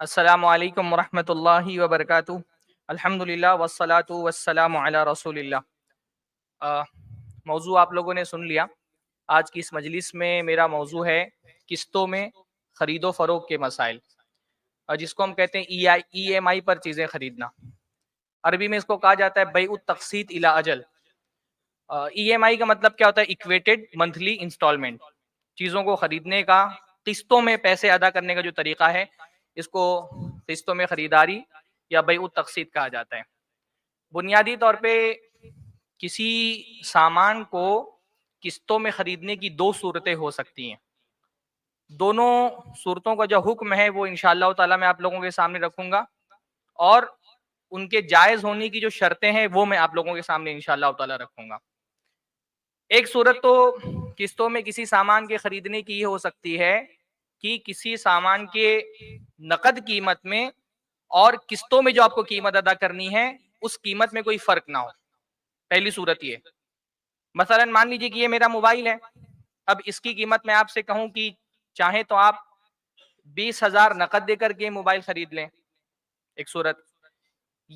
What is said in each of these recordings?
السلام علیکم ورحمۃ اللہ وبرکاتہ۔ الحمدللہ والصلاۃ والسلام علی رسول اللہ۔ موضوع آپ لوگوں نے سن لیا۔ آج کی اس مجلس میں میرا موضوع ہے قسطوں میں خرید و فروخت کے مسائل، جس کو ہم کہتے ہیں ای ایم آئی پر چیزیں خریدنا۔ عربی میں اس کو کہا جاتا ہے بیع التقسیط الی اجل۔ ای ایم آئی کا مطلب کیا ہوتا ہے؟ ایکویٹڈ منتھلی انسٹالمنٹ، چیزوں کو خریدنے کا قسطوں میں پیسے ادا کرنے کا جو طریقہ ہے، اس کو قسطوں میں خریداری یا بیع التقسیط کہا جاتا ہے۔ بنیادی طور پہ کسی سامان کو قسطوں میں خریدنے کی دو صورتیں ہو سکتی ہیں۔ دونوں صورتوں کا جو حکم ہے وہ انشاءاللہ تعالی میں آپ لوگوں کے سامنے رکھوں گا، اور ان کے جائز ہونے کی جو شرطیں ہیں وہ میں آپ لوگوں کے سامنے انشاءاللہ تعالی رکھوں گا۔ ایک صورت تو قسطوں میں کسی سامان کے خریدنے کی یہ ہو سکتی ہے کہ کسی سامان کے نقد قیمت میں اور قسطوں میں جو آپ کو قیمت ادا کرنی ہے اس قیمت میں کوئی فرق نہ ہو۔ پہلی صورت یہ، مثلا مان لیجیے کہ یہ میرا موبائل ہے، اب اس کی قیمت میں آپ سے کہوں کہ چاہیں تو آپ 20,000 نقد دے کر کے موبائل خرید لیں، ایک صورت،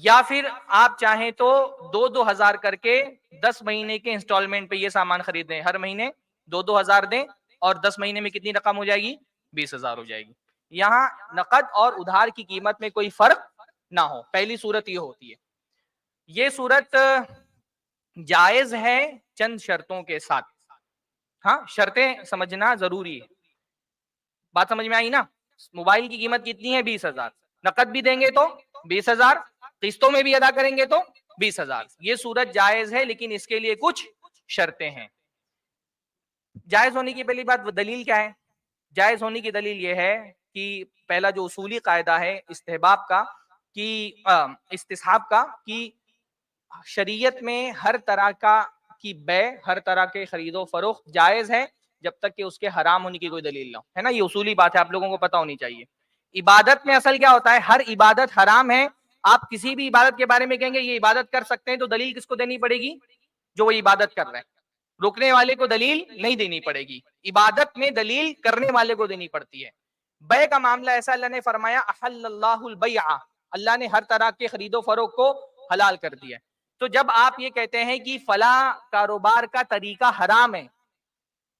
یا پھر آپ چاہیں تو 2,000 کر کے 10 مہینے کے انسٹالمنٹ پہ یہ سامان خرید لیں، ہر مہینے 2,000 دیں اور 10 مہینے میں کتنی رقم ہو جائے گی؟ 20,000 ہو جائے گی۔ یہاں نقد اور ادھار کی قیمت میں کوئی فرق نہ ہو، پہلی صورت یہ ہوتی ہے۔ یہ صورت جائز ہے چند شرطوں کے ساتھ۔ ہاں، شرطیں سمجھنا ضروری ہے۔ بات سمجھ میں آئی نا؟ موبائل کی قیمت کتنی ہے؟ 20,000، نقد بھی دیں گے تو 20,000، قسطوں میں بھی ادا کریں گے تو 20,000۔ یہ صورت جائز ہے، لیکن اس کے لیے کچھ شرطیں ہیں۔ جائز ہونے کی پہلی بات دلیل کیا ہے؟ جائز ہونے کی دلیل یہ ہے کہ پہلا جو اصولی قاعدہ ہے استحباب کا، کہ استصحاب کا، کہ شریعت میں ہر طرح کا کی بیع، ہر طرح کے خرید و فروخت جائز ہے جب تک کہ اس کے حرام ہونے کی کوئی دلیل نہ ہو، ہے نا؟ یہ اصولی بات ہے، آپ لوگوں کو پتہ ہونی چاہیے۔ عبادت میں اصل کیا ہوتا ہے؟ ہر عبادت حرام ہے۔ آپ کسی بھی عبادت کے بارے میں کہیں گے یہ عبادت کر سکتے ہیں تو دلیل کس کو دینی پڑے گی؟ جو وہ عبادت کر رہے ہیں۔ رکنے والے کو دلیل نہیں دینی پڑے گی، عبادت میں دلیل کرنے والے کو دینی پڑتی ہے۔ بیع کا معاملہ ایسا، اللہ نے فرمایا احل اللہ البیع، اللہ نے ہر طرح کے خرید و فروخت کو حلال کر دیا ہے۔ تو جب آپ یہ کہتے ہیں کہ فلاں کاروبار کا طریقہ حرام ہے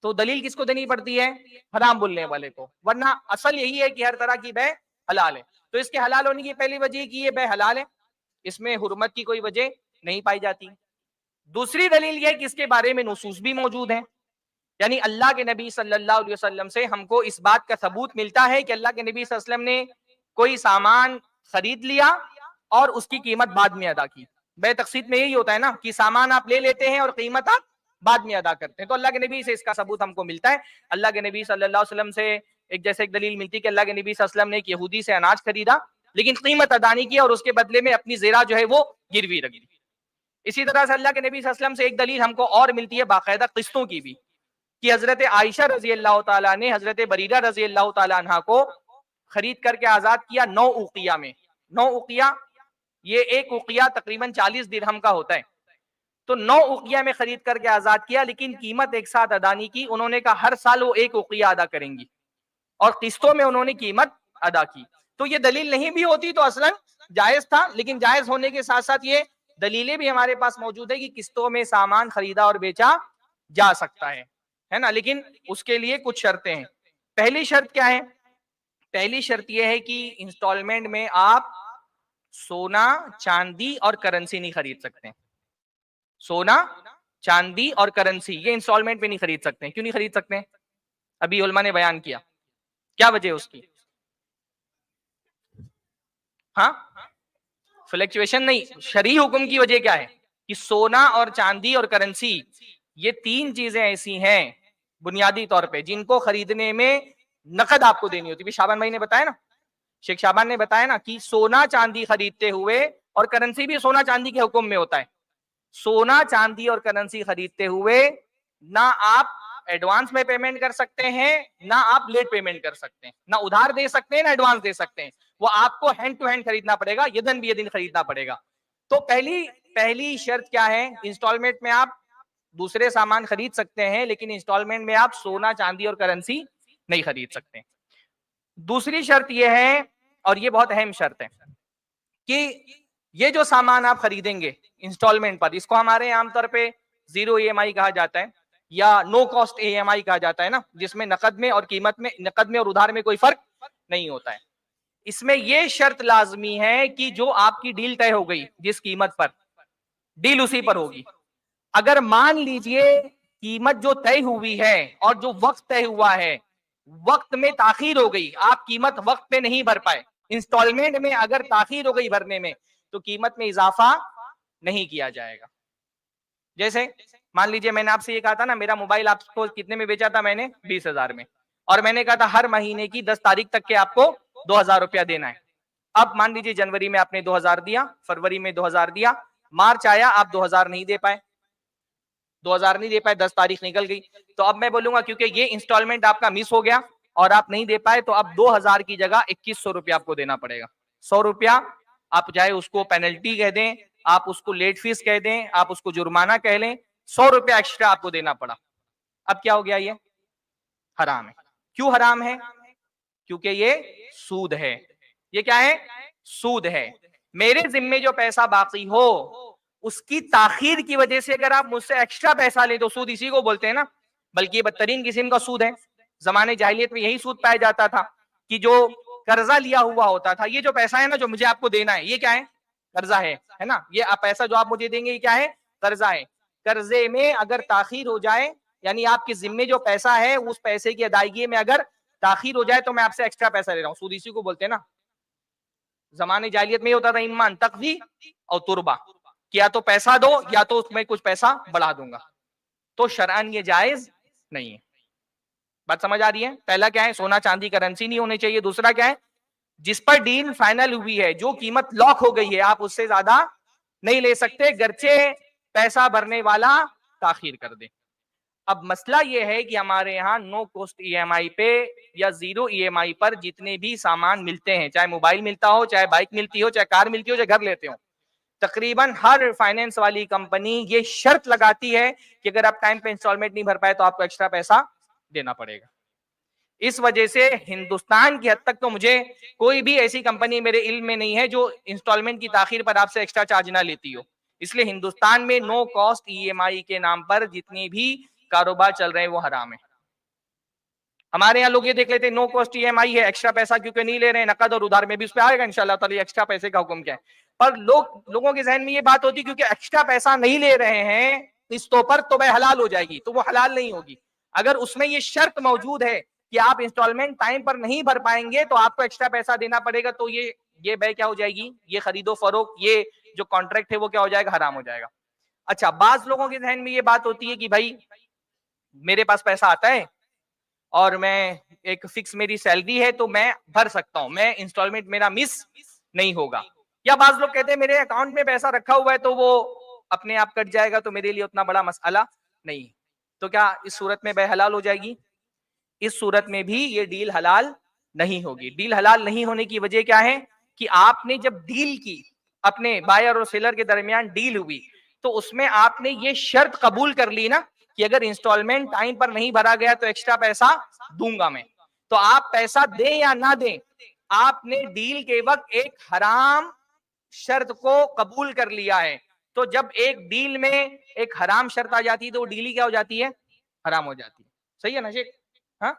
تو دلیل کس کو دینی پڑتی ہے؟ حرام بولنے والے کو، ورنہ اصل یہی ہے کہ ہر طرح کی بیع حلال ہے۔ تو اس کے حلال ہونے کی پہلی وجہ کہ یہ بیع حلال ہے، اس میں حرمت کی کوئی وجہ نہیں پائی جاتی۔ دوسری دلیل یہ کہ اس کے بارے میں نصوص بھی موجود ہیں، یعنی اللہ کے نبی صلی اللہ علیہ وسلم سے ہم کو اس بات کا ثبوت ملتا ہے کہ اللہ کے نبی صلی اللہ علیہ وسلم نے کوئی سامان خرید لیا اور اس کی قیمت بعد میں ادا کی۔ بیع تقسیط میں یہی ہوتا ہے نا کہ سامان آپ لے لیتے ہیں اور قیمت آپ بعد میں ادا کرتے ہیں، تو اللہ کے نبی سے اس کا ثبوت ہم کو ملتا ہے۔ اللہ کے نبی صلی اللہ علیہ وسلم سے ایک دلیل ملتی کہ اللہ کے نبی صلی اللہ علیہ وسلم نے ایک یہودی سے اناج خریدا لیکن قیمت ادا نہیں کی اور اس کے بدلے میں اپنی زیرہ جو ہے وہ گروی رکھ دی۔ اسی طرح سے اللہ کے نبی صلی اللہ علیہ وسلم سے ایک دلیل ہم کو اور ملتی ہے باقاعدہ قسطوں کی بھی، کہ حضرت عائشہ رضی اللہ تعالیٰ نے حضرت بریرہ رضی اللہ تعالیٰ عنہ کو خرید کر کے آزاد کیا 9 اوقیہ میں۔ 9 اوقیہ، یہ ایک اوقیہ تقریباً 40 درہم کا ہوتا ہے، تو 9 اوقیہ میں خرید کر کے آزاد کیا، لیکن قیمت ایک ساتھ ادا نہیں کی۔ انہوں نے کہا ہر سال وہ ایک اوقیہ ادا کریں گی، اور قسطوں میں انہوں نے قیمت ادا کی۔ تو یہ دلیل نہیں بھی ہوتی تو اصلاً جائز تھا، لیکن جائز ہونے کے ساتھ ساتھ یہ دلیلیں بھی ہمارے پاس موجود ہے کہ قسطوں میں سامان خریدا اور بیچا جا سکتا ہے نا؟ لیکن اس کے لیے کچھ شرطیں ہیں۔ پہلی شرط کیا ہے؟ پہلی شرط یہ ہے کہ انسٹالمنٹ میں آپ سونا، چاندی اور کرنسی نہیں خرید سکتے۔ سونا، چاندی اور کرنسی یہ انسٹالمنٹ پہ نہیں خرید سکتے۔ کیوں نہیں خرید سکتے؟ ابھی علماء نے بیان کیا، کیا وجہ اس کی؟ ہاں، فلیکچویشن نہیں، شرعی حکم کی وجہ کیا ہے کہ سونا اور چاندی اور کرنسی یہ 3 چیزیں ایسی ہیں بنیادی طور پہ جن کو خریدنے میں نقد آپ کو دینی ہوتی ہے۔ شعبان بھائی نے بتایا نا، شیخ شعبان نے بتایا نا کہ سونا چاندی خریدتے ہوئے، اور کرنسی بھی سونا چاندی کے حکم میں ہوتا ہے، سونا چاندی اور کرنسی خریدتے ہوئے نہ آپ ایڈوانس میں پیمنٹ کر سکتے ہیں، نہ آپ لیٹ پیمنٹ کر سکتے ہیں، نہ ادھار دے سکتے ہیں نہ ایڈوانس دے سکتے ہیں، وہ آپ کو ہینڈ ٹو ہینڈ خریدنا پڑے گا، یدن بھی یدن خریدنا پڑے گا۔ تو پہلی شرط کیا ہے؟ انسٹالمنٹ میں آپ دوسرے سامان خرید سکتے ہیں لیکن انسٹالمنٹ میں آپ سونا چاندی اور کرنسی نہیں خرید سکتے۔ دوسری شرط یہ ہے اور یہ بہت اہم شرط ہے کہ یہ جو سامان آپ خریدیں گے انسٹالمنٹ پر، اس کو ہمارے عام طور پہ زیرو ای ایم آئی کہا جاتا ہے یا نو کاسٹ ای ایم آئی کہا جاتا ہے نا، جس میں نقد میں اور قیمت میں، نقد میں اور ادھار میں کوئی فرق نہیں ہوتا ہے. اس میں یہ شرط لازمی ہے کہ جو آپ کی ڈیل طے ہو گئی جس قیمت پر، ڈیل اسی پر ہوگی. اگر مان لیجئے قیمت جو طے ہوئی ہے اور جو وقت طے ہوا ہے وقت میں تاخیر ہو گئی، آپ قیمت وقت پہ نہیں بھر پائے، انسٹالمنٹ میں اگر تاخیر ہو گئی بھرنے میں تو قیمت میں اضافہ نہیں کیا جائے گا. جیسے مان لیجئے میں نے آپ سے یہ کہا تھا نا میرا موبائل آپ کو کتنے میں بیچا تھا میں نے 20,000 میں، اور میں نے کہا تھا ہر مہینے کی 10 تاریخ تک کے آپ کو 2,000 روپیہ دینا ہے. اب مان لیجئے جنوری میں آپ نے 2,000 دیا، فروری میں 2,000 دیا، مارچ آیا آپ 2,000 نہیں دے پائے، 2,000 نہیں دے پائے، 10 تاریخ نکل گئی، تو اب میں بولوں گا کیونکہ یہ انسٹالمنٹ آپ کا مس ہو گیا اور آپ نہیں دے پائے تو اب 2,000 کی جگہ 2,100 روپیہ آپ کو دینا پڑے گا. 100 روپیہ آپ چاہے اس کو پینلٹی کہہ دیں، آپ اس کو لیٹ فیس کہہ دیں، آپ اس کو جرمانہ کہہ لیں، 100 روپیہ ایکسٹرا آپ کو دینا پڑا. اب کیا ہو گیا؟ یہ حرام ہے. کیوں حرام ہے؟ کیونکہ یہ سود ہے. یہ کیا ہے؟ سود ہے. میرے ذمے جو پیسہ باقی ہو اس کی تاخیر کی وجہ سے اگر آپ مجھ سے ایکسٹرا پیسہ لیں تو سود اسی کو بولتے ہیں نا، بلکہ یہ بدترین قسم کا سود ہے. زمانے جاہلیت میں یہی سود پایا جاتا تھا کہ جو قرضہ لیا ہوا ہوتا تھا، یہ جو پیسہ ہے نا جو مجھے آپ کو دینا ہے یہ کیا ہے؟ قرضہ ہے نا. یہ پیسہ جو آپ مجھے دیں گے یہ کیا ہے؟ قرضہ ہے. قرضے میں اگر تاخیر ہو جائے، یعنی آپ کے ذمے جو پیسہ ہے اس پیسے کی ادائیگی میں اگر تاخیر ہو جائے تو میں آپ سے ایکسٹرا پیسہ لے رہا ہوں، سود اسی کو بولتے ہیں نا. زمانے جاہلیت میں یہ ہوتا تھا ایمان تقوی اور تربہ، یا تو پیسہ دو یا تو اس میں کچھ پیسہ بڑھا دوں گا. تو شرعاً یہ جائز نہیں ہے. بات سمجھ آ رہی ہے؟ پہلا کیا ہے؟ سونا چاندی کرنسی نہیں ہونی چاہیے. دوسرا کیا ہے؟ جس پر ڈیل فائنل ہوئی ہے، جو قیمت لاک ہو گئی ہے، آپ اس سے زیادہ نہیں لے سکتے گرچہ پیسہ بھرنے والا تاخیر کر دے. اب مسئلہ یہ ہے کہ ہمارے یہاں نو کوسٹ ای ایم آئی پہ یا زیرو ای ایم آئی پر جتنے بھی سامان ملتے ہیں، چاہے موبائل ملتا ہو، چاہے بائک ملتی ہو، چاہے کار ملتی ہو، چاہے گھر لیتے ہو، تقریباً ہر فائنینس والی کمپنی یہ شرط لگاتی ہے کہ اگر آپ ٹائم پہ انسٹالمنٹ نہیں بھر پائے تو آپ کو ایکسٹرا پیسہ دینا پڑے گا. اس وجہ سے ہندوستان کی حد تک تو مجھے کوئی بھی ایسی کمپنی میرے علم میں نہیں ہے جو انسٹالمنٹ کی تاخیر پر آپ سے ایکسٹرا چارج نہ لیتی ہو. اس لیے ہندوستان میں نو کاسٹ ای ایم آئی کے نام پر جتنی بھی کاروبار چل رہے ہیں وہ حرام ہے. ہمارے یہاں لوگ یہ دیکھ لیتے ہیں نو کاسٹ ای ایم آئی ہے، ایکسٹرا پیسہ کیونکہ نہیں لے رہے ہیں، نقد اور ادھار میں بھی اس پہ آئے گا انشاءاللہ تعالی ایکسٹرا پیسے کا حکم کیا ہے. پر لوگوں کے ذہن میں یہ بات ہوتی ہے کیونکہ ایکسٹرا پیسہ نہیں لے رہے ہیں قسطوں پر تو وہ حلال ہو جائے گی، تو وہ حلال نہیں ہوگی. اگر اس میں یہ شرط موجود ہے کہ آپ انسٹالمنٹ ٹائم پر نہیں بھر پائیں گے تو آپ کو ایکسٹرا پیسہ دینا پڑے گا، تو یہ بے کیا ہو جائے گی؟ یہ خرید و فروخت، یہ جو کانٹریکٹ ہے وہ کیا ہو جائے گا؟ حرام ہو جائے گا. اچھا، بعض لوگوں کے ذہن میں یہ بات ہوتی ہے کہ بھائی میرے پاس پیسہ آتا ہے اور میں ایک فکس میری سیلری ہے تو میں بھر سکتا ہوں، میں انسٹالمنٹ میرا مس نہیں ہوگا. یا بعض لوگ کہتے ہیں میرے اکاؤنٹ میں پیسہ رکھا ہوا ہے تو وہ اپنے آپ کٹ جائے گا تو میرے لیے اتنا بڑا مسئلہ نہیں. تو کیا اس صورت میں بے حلال ہو جائے گی؟ اس صورت میں بھی یہ ڈیل حلال نہیں ہوگی. ڈیل حلال نہیں ہونے کی وجہ کیا ہے کہ آپ نے جب ڈیل کی، اپنے بائر اور سیلر کے درمیان ڈیل ہوئی تو اس میں آپ نے یہ شرط قبول کر لی نا کہ اگر انسٹالمنٹ ٹائم پر نہیں بھرا گیا تو ایکسٹرا پیسہ دوں گا میں. تو آپ پیسہ دیں یا نہ دیں، آپ نے ڈیل کے وقت ایک حرام شرط کو قبول کر لیا ہے. تو جب ایک ڈیل میں ایک حرام شرط آ جاتی ہے تو وہ ڈیل ہی کیا ہو جاتی ہے؟ حرام ہو جاتی ہے. صحیح ہے نا شیخ؟ ہاں،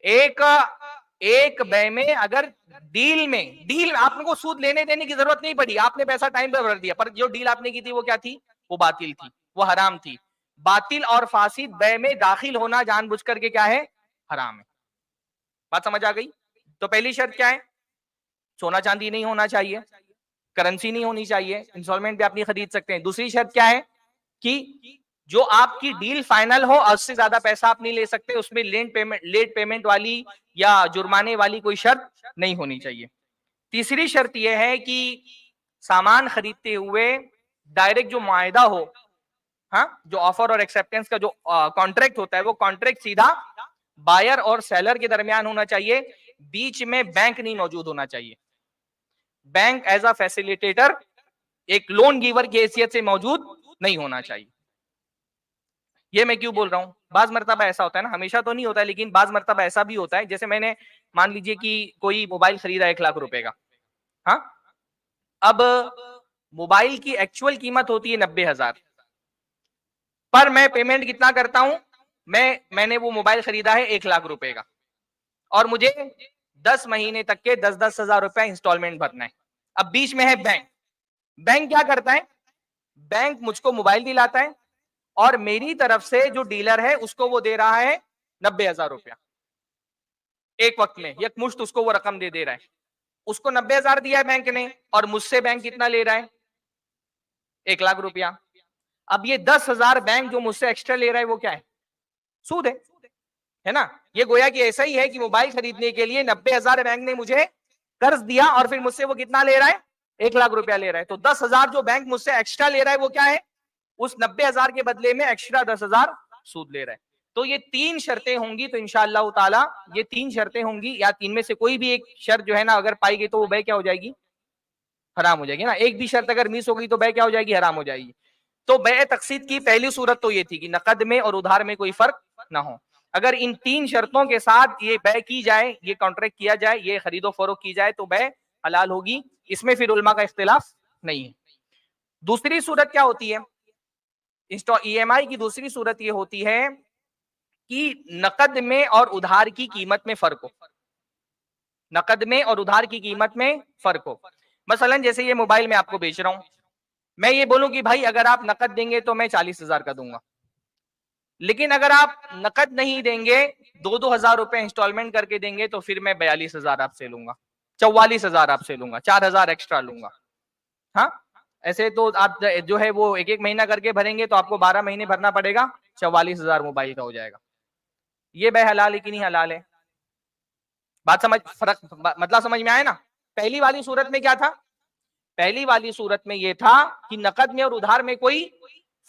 ایک بے میں اگر ڈیل آپ کو سود لینے دینے کی ضرورت نہیں پڑی، آپ نے پیسہ ٹائم پہ بھر دیا، پر جو ڈیل آپ نے کی تھی وہ کیا تھی؟ وہ باطل تھی، وہ حرام تھی. باطل اور فاسد بے میں داخل ہونا جان بوجھ کر کے کیا ہے؟ حرام ہے. بات سمجھ آ گئی؟ تو پہلی شرط کیا ہے؟ سونا چاندی نہیں ہونا چاہیے، کرنسی نہیں ہونی چاہیے، انسٹالمنٹ پہ آپ نہیں خرید سکتے ہیں. دوسری شرط کیا ہے کہ جو آپ کی ڈیل فائنل ہو اور اس سے زیادہ پیسہ آپ نہیں لے سکتے، اس میں لیٹ پیمنٹ والی یا جرمانے والی کوئی شرط نہیں ہونی چاہیے. تیسری شرط یہ ہے کہ سامان خریدتے ہوئے ڈائریکٹ جو معاہدہ ہو، ہاں، جو آفر اور ایکسپٹنس کا جو کانٹریکٹ ہوتا ہے وہ کانٹریکٹ سیدھا بائر اور سیلر کے درمیان ہونا چاہیے، بیچ میں بینک نہیں موجود ہونا چاہیے. بینک ایز اے فیسیلیٹیٹر، ایک لون گیور کی حیثیت سے موجود نہیں ہونا چاہیے. یہ میں کیوں بول رہا ہوں؟ بعض مرتبہ ایسا ہوتا ہے نا، ہمیشہ تو نہیں ہوتا ہے لیکن بعض مرتبہ ایسا بھی ہوتا ہے، جیسے میں نے مان لیجئے کہ کوئی موبائل خریدا 1,00,000 روپے کا، ہاں، اب موبائل کی ایکچوئل قیمت ہوتی ہے 90,000، پر میں پیمنٹ کتنا کرتا ہوں؟ میں نے وہ موبائل خریدا ہے 1,00,000 روپے کا، اور مجھے 10 مہینے تک کے 10,000 روپے انسٹالمنٹ بھرنا ہے۔ اب بیچ میں ہے بینک، بینک کیا کرتا ہے؟ بینک مجھ کو موبائل دلاتا ہے، اور میری طرف سے جو ڈیلر ہے اس کو وہ دے رہا ہے 90,000 روپیہ ایک وقت میں، یک مشت اس کو وہ رقم دے رہا ہے۔ اس کو 90,000 دیا ہے بینک نے، اور مجھ سے بینک کتنا لے رہا ہے؟ 1,00,000 روپیہ۔ اب یہ 10,000 بینک جو مجھ سے ایکسٹرا لے رہا ہے وہ کیا ہے؟ سود ہے نا؟ یہ گویا کہ ایسا ہی ہے کہ موبائل خریدنے کے لیے 90,000 بینک نے مجھے قرض دیا، اور پھر مجھ سے وہ کتنا لے رہا ہے؟ 1,00,000 روپیہ لے رہا ہے۔ تو 10,000 جو بینک مجھ سے ایکسٹرا لے رہا ہے وہ کیا ہے؟ اس 90,000 کے بدلے میں ایکسٹرا 10,000 سود لے رہا ہے۔ تو یہ 3 شرطیں ہوں گی، تو انشاءاللہ تعالی یہ 3 شرطیں ہوں گی، یا 3 میں سے کوئی بھی ایک شرط جو ہے نا اگر پائی گئی تو وہ بے کیا ہو جائے گی؟ حرام ہو جائے گی نا۔ ایک بھی شرط اگر مس ہو گئی تو بے کیا ہو جائے گی؟ حرام ہو جائے گی۔ تو بے تقسیط کی پہلی صورت تو یہ تھی کہ نقد میں اور ادھار میں کوئی فرق نہ ہو۔ اگر ان 3 شرطوں کے ساتھ یہ بے کی جائے، یہ کانٹریکٹ کیا جائے، یہ خرید و فروخت کی جائے تو بے حلال ہوگی، اس میں پھر علماء کا اختلاف نہیں ہے۔ دوسری صورت کیا ہوتی ہے؟ ای ایم آئی کی دوسری صورت یہ ہوتی ہے کہ نقد میں اور ادھار کی قیمت میں فرق ہو، نقد میں اور ادھار کی قیمت میں فرق ہو۔ مثلا جیسے یہ موبائل میں آپ کو بیچ رہا ہوں، میں یہ بولوں کہ بھائی اگر آپ نقد دیں گے تو میں 40,000 کا دوں گا، لیکن اگر آپ نقد نہیں دیں گے، 2,000 روپے انسٹالمنٹ کر کے دیں گے تو پھر میں 42,000 آپ سے لوں گا، 44,000 آپ سے لوں گا، 4,000 ایکسٹرا لوں گا۔ ہاں، ایسے تو آپ جو ہے وہ ایک مہینہ کر کے بھریں گے تو آپ کو 12 مہینے بھرنا پڑے گا، 44,000 موبائل کا ہو جائے گا۔ یہ بے حلال ہے کہ نہیں حلال ہے؟ بات سمجھ، فرق مطلب سمجھ میں آئے نا؟ پہلی والی صورت میں کیا تھا؟ پہلی والی صورت میں یہ تھا کہ نقد میں اور ادھار میں کوئی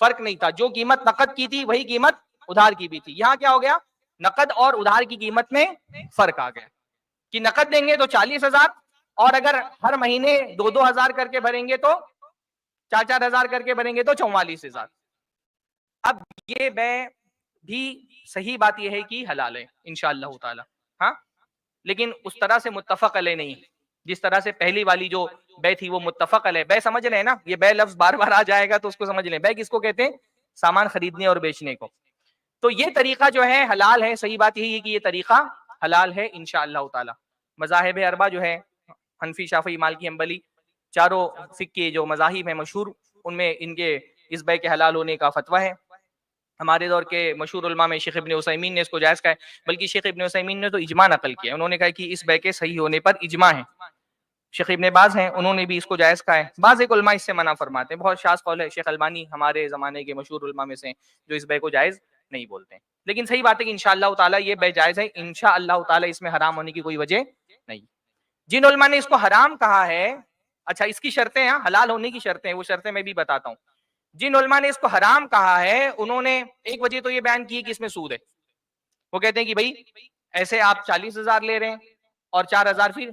فرق نہیں تھا، جو قیمت نقد کی تھی وہی قیمت ادھار کی بھی تھی۔ یہاں کیا ہو گیا؟ نقد اور ادھار کی قیمت میں فرق آ گیا کہ نقد دیں گے تو 40,000، اور اگر ہر مہینے 2,000 کر کے بھریں گے تو 4,000 کر کے بھریں گے تو 44,000۔ اب یہ بے بھی صحیح بات یہ ہے کہ حلال ہے انشاءاللہ تعالی، ہاں، لیکن اس طرح سے متفق علیہ نہیں، جس طرح سے پہلی والی جو بے تھی وہ متفق علیہ۔ بے سمجھ لیں نا، یہ بے لفظ بار بار آ جائے گا تو اس کو سمجھ لیں۔ بے کس کو کہتے ہیں؟ سامان خریدنے اور بیچنے کو۔ تو یہ طریقہ جو ہے حلال ہے، صحیح بات یہی ہے کہ یہ طریقہ حلال ہے انشاءاللہ تعالی۔ مذاہب اربعہ جو ہے، حنفی، شافعی، مالکی، حنبلی، چاروں فقہ کے جو مذاہب ہیں مشہور، ان میں ان کے اس بے کے حلال ہونے کا فتویٰ ہے۔ ہمارے دور کے مشہور علماء میں شیخ ابن عثیمین نے اس کو جائز کہا ہے، بلکہ شیخ ابن عثیمین نے تو اجماع نقل کیا، انہوں نے کہا کہ اس بے کے صحیح ہونے پر اجماع ہے۔ شیخ ابن باز ہیں، انہوں نے بھی اس کو جائز کہا ہے۔ بعض ایک علماء اس سے منع فرماتے ہیں، بہت شاذ قول ہے۔ شیخ البانی ہمارے زمانے کے مشہور علماء میں سے جو اس بے کو جائز نہیں بولتے ہیں، لیکن صحیح بات ہے کہ انشاءاللہ تعالی یہ بے جائز ہے، انشاءاللہ تعالی اس میں حرام ہونے کی کوئی وجہ نہیں۔ جن علماء نے اس کو حرام کہا ہے، اچھا اس کی شرطیں ہیں، حلال ہونے کی شرطیں، وہ شرطیں میں بھی بتاتا ہوں۔ جن علماء نے اس کو حرام کہا ہے انہوں نے ایک وجہ تو یہ بیان کی کہ اس میں سود ہے۔ وہ کہتے ہیں کہ بھائی ایسے آپ 40,000 لے رہے ہیں اور 4,000 پھر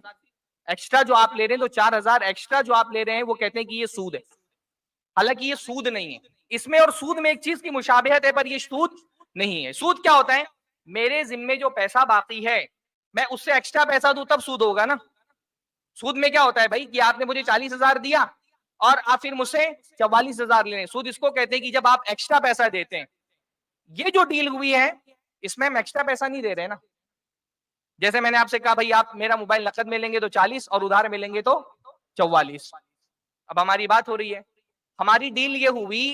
ایکسٹرا جو آپ لے رہے ہیں، تو 4,000 ایکسٹرا جو آپ لے رہے ہیں وہ کہتے ہیں کہ یہ سود ہے، حالانکہ یہ سود نہیں ہے۔ اس میں اور سود میں ایک چیز کی مشابہت ہے، پر یہ سود نہیں ہے۔ سود کیا ہوتا ہے؟ میرے ذمے جو پیسہ باقی ہے میں اس سے ایکسٹرا پیسہ دوں تب سود ہوگا نا۔ سود میں کیا ہوتا ہے بھائی کہ آپ نے مجھے 40,000 دیا اور آپ پھر مجھ سے 44,000 لے رہے ہیں، سود اس کو کہتے ہیں کہ جب آپ ایکسٹرا پیسہ دیتے ہیں۔ یہ جو ڈیل ہوئی ہے اس میں ہم ایکسٹرا پیسہ نہیں دے رہے نا۔ جیسے میں نے آپ سے کہا بھائی آپ میرا موبائل نقد میں لیں گے تو 40 اور ادھار میں لیں گے تو 44۔ اب ہماری بات ہو رہی ہے، ہماری ڈیل یہ ہوئی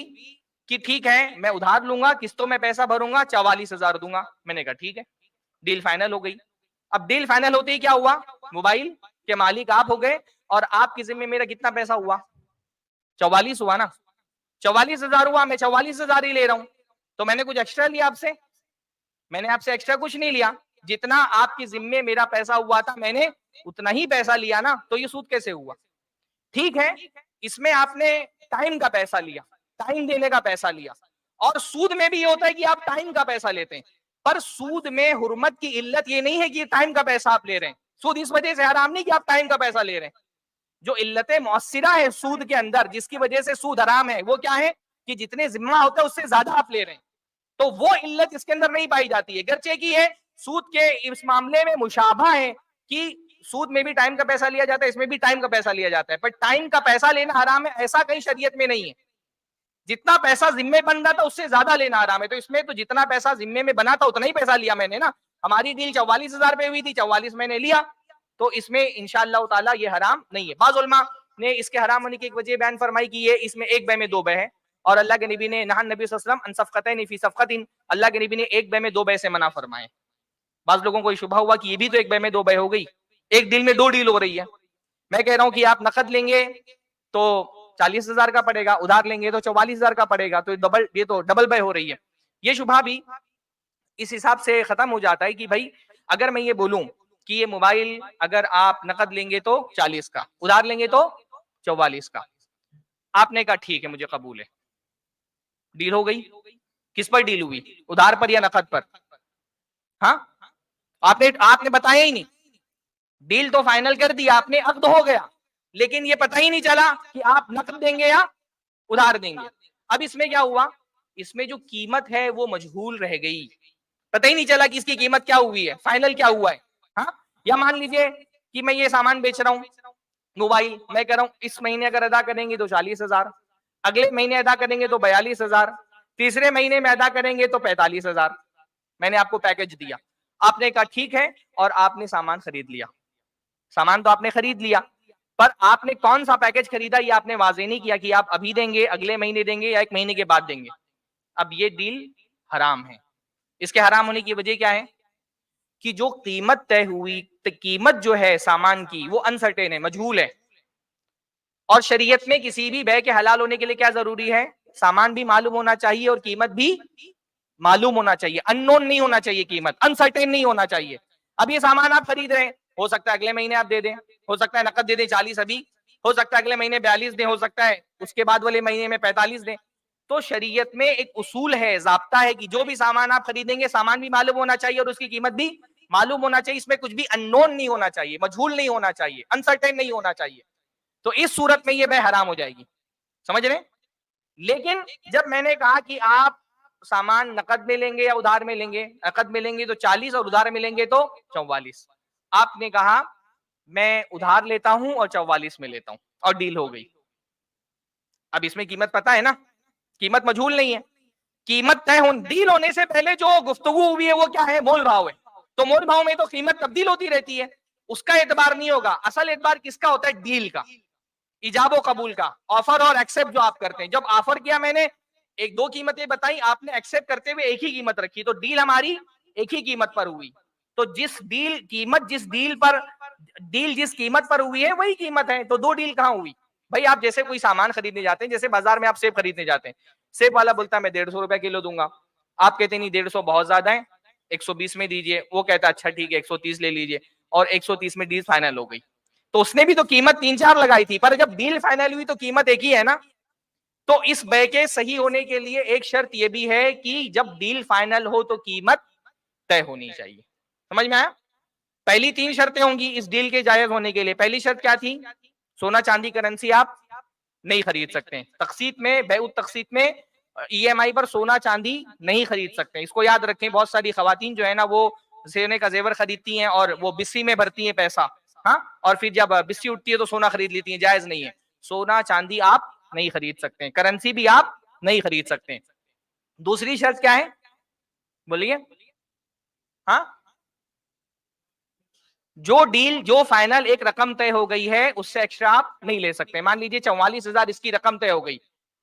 کہ ٹھیک ہے میں ادھار لوں گا، قسطوں میں پیسہ بھروں گا، 44,000 دوں گا۔ میں نے کہا ٹھیک ہے، ڈیل فائنل ہو گئی۔ اب ڈیل فائنل ہوتے ہی کیا ہوا؟ موبائل کے مالک آپ ہو گئے اور آپ کے ذمہ میرا کتنا پیسہ ہوا؟ 44 ہوا نا۔ 44,000 ہوا، میں 44,000 ہی لے رہا ہوں، تو میں نے کچھ ایکسٹرا لیا آپ سے؟ میں نے آپ سے ایکسٹرا کچھ نہیں لیا، جتنا آپ کے ذمے میرا پیسہ ہوا تھا میں نے اتنا ہی پیسہ لیا نا، تو یہ سود کیسے ہوا؟ ٹھیک ہے، اس میں آپ نے ٹائم کا پیسہ لیا، ٹائم دینے کا پیسہ لیا، اور سود میں بھی یہ ہوتا ہے کہ آپ ٹائم کا پیسہ لیتے ہیں، پر سود میں حرمت کی علت یہ نہیں ہے کہ ٹائم کا پیسہ آپ لے رہے ہیں۔ سود اس وجہ سے حرام نہیں کہ آپ ٹائم کا پیسہ لے رہے ہیں۔ جو علت مؤثرہ ہے سود کے اندر جس کی وجہ سے سود حرام ہے وہ کیا ہے؟ کہ جتنے ذمہ ہوتا ہے اس سے زیادہ آپ لے رہے ہیں۔ تو وہ علت اس کے اندر نہیں پائی جاتی ہے، گرچہ کی ہے سود کے اس معاملے میں مشابہ ہے کہ سود میں بھی ٹائم کا پیسہ لیا جاتا ہے، اس میں بھی ٹائم کا پیسہ لیا جاتا ہے، پر ٹائم کا پیسہ لینا حرام ہے ایسا کہیں شریعت میں نہیں ہے. جتنا پیسہ ذمے بن رہا تھا اس سے زیادہ لینا حرام ہے. تو اس میں تو جتنا پیسہ ذمے میں بنا تھا اتنا ہی پیسہ لیا میں نے نا. ہماری ڈیل 44,000 پہ ہوئی تھی، 44 میں نے لیا، تو اس میں انشاءاللہ تعالیٰ یہ حرام نہیں ہے. بعض علماء نے اس کے حرام ہونے کی ایک وجہ بیان فرمائی کہ یہ اس میں ایک بے میں دو بے ہے، اور اللہ کے نبی نے نہى النبی صلی اللہ علیہ وسلم ان صفقتین فی صفقۃ، اللہ کے نبی نے ایک بے میں دو بے سے منع فرمائے. بعض لوگوں کو یہ شبہ ہوا کہ یہ بھی تو ایک بے میں دو بے ہو گئی، ایک ڈیل میں دو ڈیل ہو رہی ہے. میں کہہ رہا ہوں کہ آپ نقد لیں گے تو 40,000 کا پڑے گا، ادھار لیں گے تو 44,000 کا پڑے گا، تو یہ تو ڈبل بے ہو رہی ہے. یہ شبہ بھی اس حساب سے ختم ہو جاتا ہے کہ بھائی اگر میں یہ بولوں کہ یہ موبائل اگر آپ نقد لیں گے تو 40 کا، ادھار لیں گے تو 44 کا، آپ نے کہا ٹھیک ہے مجھے قبول ہے، ڈیل ہو گئی. کس پر ڈیل ہوئی؟ ادھار پر یا نقد پر؟ ہاں آپ نے بتایا ہی نہیں. ڈیل تو فائنل کر دی آپ نے، عقد ہو گیا، لیکن یہ پتہ ہی نہیں چلا کہ آپ نقد دیں گے یا ادھار دیں گے. اب اس میں کیا ہوا؟ اس میں جو قیمت ہے وہ مجہول رہ گئی، پتہ ہی نہیں چلا کہ اس کی قیمت کیا ہوئی ہے، فائنل کیا ہوا ہے. ہاں، یا مان لیجئے کہ میں یہ سامان بیچ رہا ہوں موبائل، میں کہہ رہا ہوں اس مہینے اگر ادا کریں گے تو 40,000، اگلے مہینے ادا کریں گے تو 42,000، تیسرے مہینے میں ادا کریں گے تو 45,000. میں نے آپ کو پیکج دیا، آپ نے کہا ٹھیک ہے، اور آپ نے سامان خرید لیا. سامان تو آپ نے خرید لیا، پر آپ نے کون سا پیکج خریدا یہ آپ نے واضح نہیں کیا کہ آپ ابھی دیں گے، اگلے مہینے دیں گے، یا ایک مہینے کے بعد دیں گے. اب یہ ڈیل حرام ہے. اس کے حرام ہونے کی وجہ کیا ہے؟ کہ جو قیمت طے ہوئی، قیمت جو ہے سامان کی وہ انسرٹین ہے، مجہول ہے. اور شریعت میں کسی بھی بے کے حلال ہونے کے لیے کیا ضروری ہے؟ سامان بھی معلوم ہونا چاہیے اور قیمت بھی معلوم ہونا چاہیے. ان نون نہیں ہونا چاہیے، قیمت انسرٹین نہیں ہونا چاہیے. اب یہ سامان آپ خرید رہے ہیں، ہو سکتا ہے اگلے مہینے آپ دے دیں، ہو سکتا ہے نقد دے دیں 40 ابھی، ہو سکتا ہے اگلے مہینے 42 دیں، ہو سکتا ہے اس کے بعد والے مہینے میں 45 دیں. تو شریعت میں ایک اصول ہے، ضابطہ ہے کہ جو بھی سامان آپ خریدیں گے سامان بھی معلوم ہونا چاہیے اور اس کی قیمت بھی معلوم ہونا چاہیے. اس میں کچھ بھی ان نون نہیں ہونا چاہیے، مجہول نہیں ہونا چاہیے، انسرٹین نہیں ہونا چاہیے. تو اس صورت میں یہ بے حرام ہو جائے گی، سمجھ رہے ہیں؟ لیکن جب میں نے کہا کہ آپ سامان نقد میں لیں گے یا ادھار میں لیں گے، نقد میں لیں گے تو 40 اور ادھار میں لیں گے تو 44، آپ نے کہا میں ادھار لیتا ہوں اور 44 میں لیتا ہوں، اور ڈیل ہو گئی. اب اس میں قیمت پتہ ہے نا، قیمت مجہول نہیں ہے. قیمت طے ڈیل ہونے سے پہلے جو گفتگو ہوئی ہے وہ کیا ہے؟ مول بھاؤ ہے. تو مول بھاؤ میں تو قیمت تبدیل ہوتی رہتی ہے، اس کا اعتبار نہیں ہوگا. اصل اعتبار کس کا ہوتا ہے؟ ڈیل کا، ایجاب و قبول کا، آفر اور ایکسپٹ جو آپ کرتے ہیں. جب آفر کیا میں نے ایک دو قیمتیں بتائی، آپ نے ایکسپٹ کرتے ہوئے ایک ہی قیمت رکھی، تو ڈیل ہماری ایک ہی قیمت پر ہوئی. تو جس قیمت پر ہوئی ہے وہی قیمت ہے. تو دو ڈیل کہاں ہوئی بھائی؟ آپ جیسے کوئی سامان خریدنے جاتے ہیں، جیسے بازار میں آپ سیب خریدنے جاتے ہیں، سیب والا بولتا ہے میں 150 روپے کلو دوں گا، آپ کہتے ہیں نہیں 150 بہت زیادہ ہے، 120 میں دیجئے. وہ کہتا ہے اچھا ٹھیک ہے 130 لے لیجئے، اور 130 میں ڈیل فائنل ہو گئی. تو اس نے بھی تو قیمت 3-4 لگائی تھی، پر جب ڈیل فائنل ہوئی تو قیمت ایک ہی ہے نا. تو اس بے کے صحیح ہونے کے لیے ایک شرط یہ بھی ہے کہ جب ڈیل فائنل ہو تو قیمت طے ہونی چاہیے. سمجھ میں آیا؟ پہلی 3 شرطیں ہوں گی اس ڈیل کے جائز ہونے کے لیے. پہلی شرط کیا تھی؟ سونا چاندی کرنسی آپ نہیں خرید سکتے. تقسیط میں، بیع التقسیط میں ای ایم آئی پر سونا چاندی نہیں خرید سکتے. اس کو یاد رکھیں. بہت ساری خواتین جو ہے نا وہ سونے کا زیور خریدتی ہیں اور وہ بسی میں بھرتی ہیں پیسہ، ہاں، اور پھر جب بسی اٹھتی ہے تو سونا خرید لیتی ہیں. جائز نہیں ہے. سونا چاندی آپ نہیں خرید سکتے، کرنسی بھی آپ نہیں خرید سکتے. دوسری شرط کیا ہے؟ بولیے. ہاں، جو فائنل ایک رقم طے ہو گئی ہے اس سے ایکسٹرا آپ نہیں لے سکتے. مان لیجیے 44,000 اس کی رقم طے ہو گئی،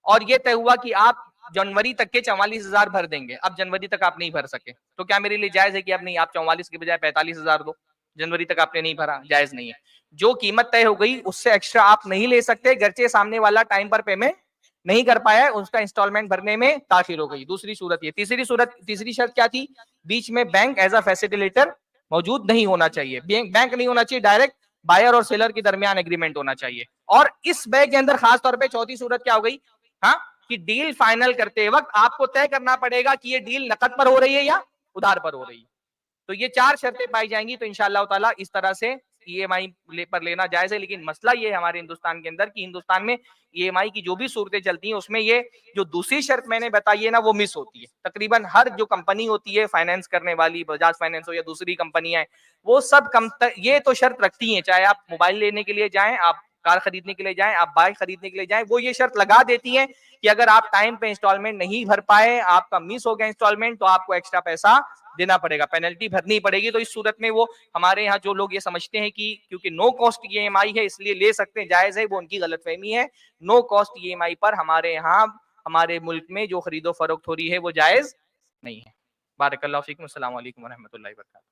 اور یہ طے ہوا کہ آپ جنوری تک کے 44,000 بھر دیں گے. اب جنوری تک آپ نہیں بھر سکے تو کیا میرے لیے جائز ہے کہ آپ نہیں، آپ 44 کے بجائے 45,000 دو؟ جنوری تک آپ نے نہیں بھرا، جائز نہیں ہے. جو قیمت طے ہو گئی اس سے ایکسٹرا آپ نہیں لے سکتے، گرچہ سامنے والا ٹائم پر پیمنٹ نہیں کر پایا ہے، اس کا انسٹالمنٹ بھرنے میں تاخیر ہو گئی. دوسری صورت یہ. تیسری شرط کیا تھی؟ بیچ میں بینک ایز اے فیسیلیٹیٹر موجود نہیں ہونا چاہیے. بینک نہیں ہونا چاہیے، ڈائریکٹ بائر اور سیلر کے درمیان ایگریمنٹ ہونا چاہیے. اور اس بے کے اندر خاص طور پہ چوتھی صورت کیا ہو گئی؟ ہاں، کہ ڈیل فائنل کرتے وقت آپ کو طے کرنا پڑے گا کہ یہ ڈیل نقد پر ہو رہی ہے یا ادھار پر ہو رہی ہے. تو یہ 4 شرطیں پائی جائیں گی تو انشاءاللہ تعالی اس طرح سے EMI پر لینا جائز ہے، لیکن مسئلہ یہ ہے ہمارے ہندوستان کے اندر کہ ہندوستان میں EMI کی جو بھی صورتیں چلتی ہیں اس میں یہ جو دوسری شرط میں نے بتائی ہے نا وہ مس ہوتی ہے. تقریباً ہر جو کمپنی ہوتی ہے فائنینس کرنے والی، بجاج فائنینس ہو یا دوسری کمپنیاں ہیں، وہ سب یہ تو شرط رکھتی ہیں، چاہے آپ موبائل لینے کے لیے جائیں، آپ کار خریدنے کے لیے جائیں، آپ بائک خریدنے کے لیے جائیں، وہ یہ شرط لگا دیتی ہیں کہ اگر آپ ٹائم پہ انسٹالمنٹ نہیں بھر پائے، آپ کا مس ہو گیا انسٹالمنٹ، تو آپ کو ایکسٹرا پیسہ دینا پڑے گا، پینلٹی بھرنی پڑے گی. تو اس صورت میں وہ ہمارے یہاں جو لوگ یہ سمجھتے ہیں کہ کیونکہ نو کاسٹ EMI ہے اس لیے لے سکتے ہیں، جائز ہے، وہ ان کی غلط فہمی ہے. نو کاسٹ EMI پر ہمارے یہاں ہمارے ملک میں جو خرید و فروخت ہو رہی ہے وہ جائز نہیں ہے. بارک اللہ فیکم. السلام علیکم ورحمۃ اللہ وبرکاتہ.